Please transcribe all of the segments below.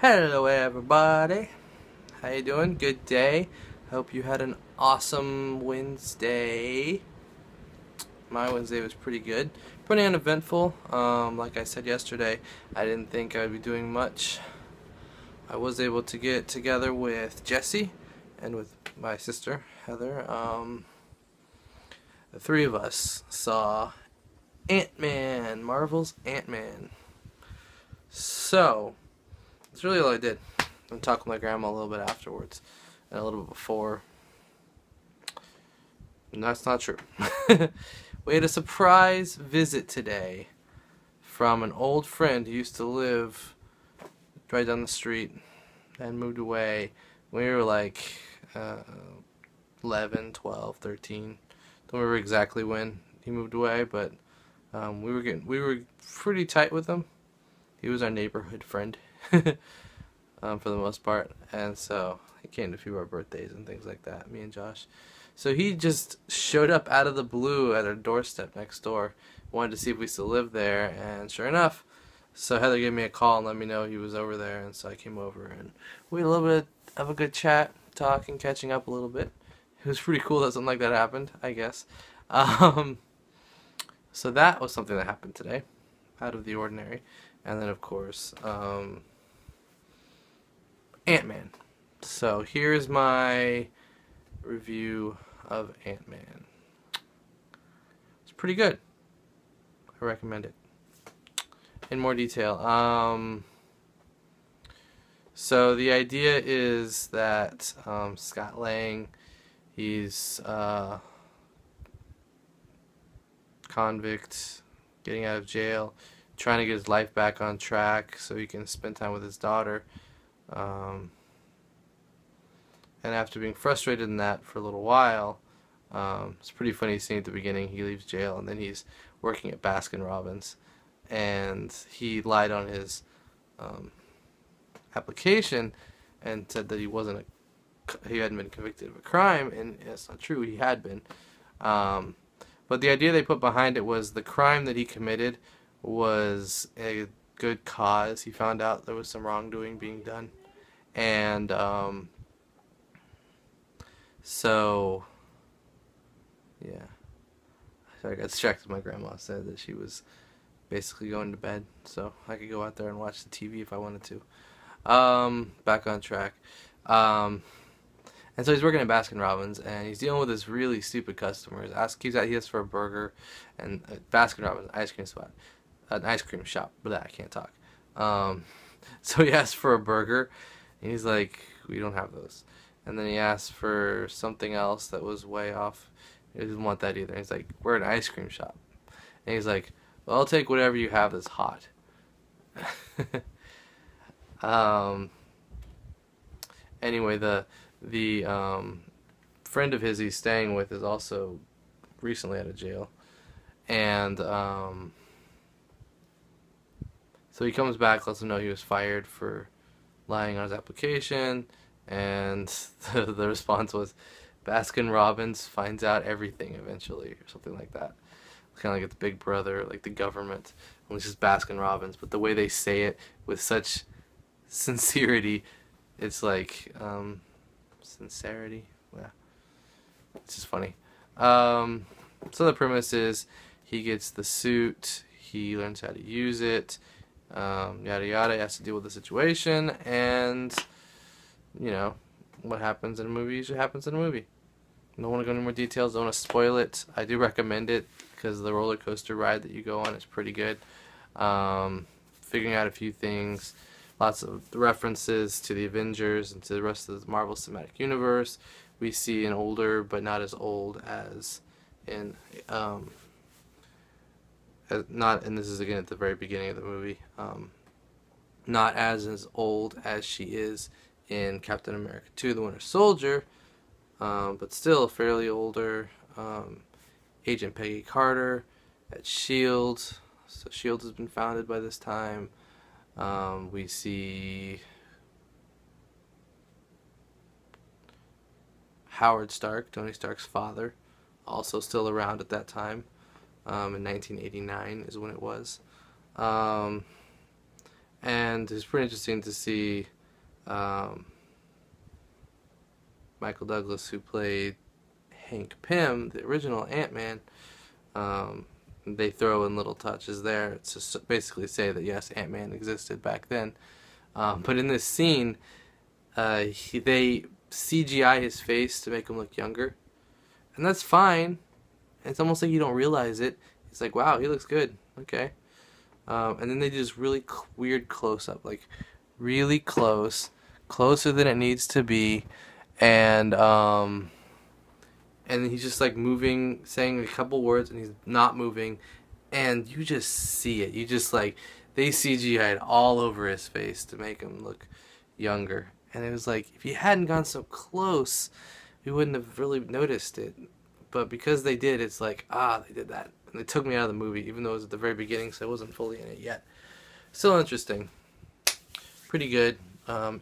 Hello everybody, how you doing? Good day. Hope you had an awesome Wednesday. My Wednesday was pretty good. Pretty uneventful. Like I said yesterday, I didn't think I'd be doing much. I was able to get together with Jesse and with my sister Heather. The three of us saw Ant-Man, Marvel's Ant-Man. So that's really all I did. I talked with my grandma a little bit afterwards and a little bit before. And that's not true. We had a surprise visit today from an old friend who used to live right down the street and moved away when we were like 11, 12, 13. Don't remember exactly when he moved away, but we were pretty tight with him. He was our neighborhood friend. For the most part, and so he came to a few of our birthdays and things like that, me and Josh. So he just showed up out of the blue at our doorstep next door, wanted to see if we still lived there, and sure enough, so Heather gave me a call and let me know he was over there, and so I came over and we had a little bit of a good chat, talking, catching up a little bit. It was pretty cool that something like that happened, I guess. So that was something that happened today, out of the ordinary, and then of course, Ant-Man. So here's my review of Ant-Man. It's pretty good. I recommend it. In more detail, so the idea is that Scott Lang, he's convict, getting out of jail, trying to get his life back on track so he can spend time with his daughter. And after being frustrated in that for a little while, it's a pretty funny scene at the beginning. He leaves jail and then he's working at Baskin-Robbins, and he lied on his application and said that he hadn't been convicted of a crime, and that's not true. He had been. But the idea they put behind it was the crime that he committed was a good cause. He found out there was some wrongdoing being done, and so yeah, so I got distracted. My grandma said that she was basically going to bed, so I could go out there and watch the TV if I wanted to. Back on track. And so he's working at Baskin-Robbins, and he's dealing with this really stupid customer. He asks for a burger, and Baskin-Robbins, ice cream spot, an ice cream shop. But I can't talk. So he asks for a burger, and he's like, "We don't have those." And then he asks for something else that was way off. He doesn't want that either. And he's like, "We're an ice cream shop," and he's like, "Well, I'll take whatever you have that's hot." Anyway, the friend of his he's staying with is also recently out of jail, and so he comes back, lets him know he was fired for lying on his application, and the response was, Baskin-Robbins finds out everything eventually, or something like that. It's kind of like it's Big Brother, like the government, and it's just Baskin-Robbins, but the way they say it with such sincerity, it's like sincerity. Yeah, it's just funny. So the premise is he gets the suit, he learns how to use it, yada yada. He has to deal with the situation, and you know what happens in a movie usually happens in a movie. I don't want to go into more details. Don't want to spoil it. I do recommend it because the roller coaster ride that you go on is pretty good. Figuring out a few things. Lots of references to the Avengers and to the rest of the Marvel Cinematic Universe. We see an older, but not as old as in, and this is again at the very beginning of the movie, not as old as she is in Captain America 2: The Winter Soldier, but still fairly older. Agent Peggy Carter at S.H.I.E.L.D. So S.H.I.E.L.D. has been founded by this time. We see Howard Stark, Tony Stark's father, also still around at that time. In 1989 is when it was. And it's pretty interesting to see um, Michael Douglas, who played Hank Pym, the original Ant-Man, they throw in little touches there to basically say that yes, Ant-Man existed back then. But in this scene, they CGI his face to make him look younger, and that's fine. It's almost like you don't realize it. It's like, wow, he looks good. Okay. And then they do this really weird close-up, like really close, closer than it needs to be, and he's just like moving, saying a couple words, and he's not moving, and you just see it. You just like, they CGI'd all over his face to make him look younger, and it was like, if you hadn't gone so close, we wouldn't have really noticed it. But because they did, it's like, they did that. And they took me out of the movie, even though it was at the very beginning, so I wasn't fully in it yet. Still interesting. Pretty good.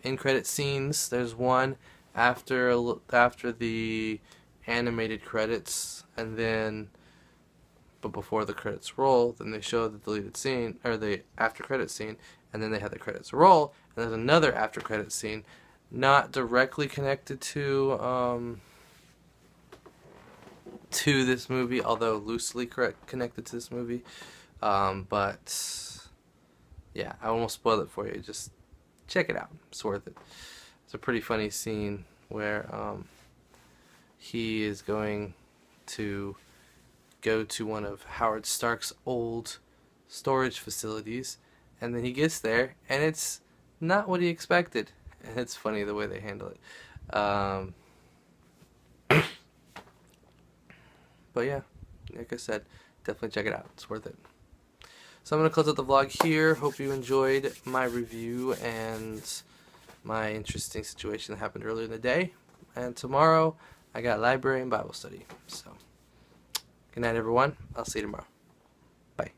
In credit scenes, there's one after the animated credits, and then, but before the credits roll, then they show the deleted scene, or the after credit scene, and then they have the credits roll, and there's another after credit scene, not directly connected to this movie, although loosely connected to this movie. But yeah, I won't spoil it for you. Just check it out. It's worth it. It's a pretty funny scene where he is going to go to one of Howard Stark's old storage facilities, and then he gets there, and it's not what he expected. And it's funny the way they handle it. But yeah, like I said, definitely check it out. It's worth it. So I'm going to close out the vlog here. Hope you enjoyed my review and my interesting situation that happened earlier in the day. And tomorrow, I got library and Bible study. So, good night, everyone. I'll see you tomorrow. Bye.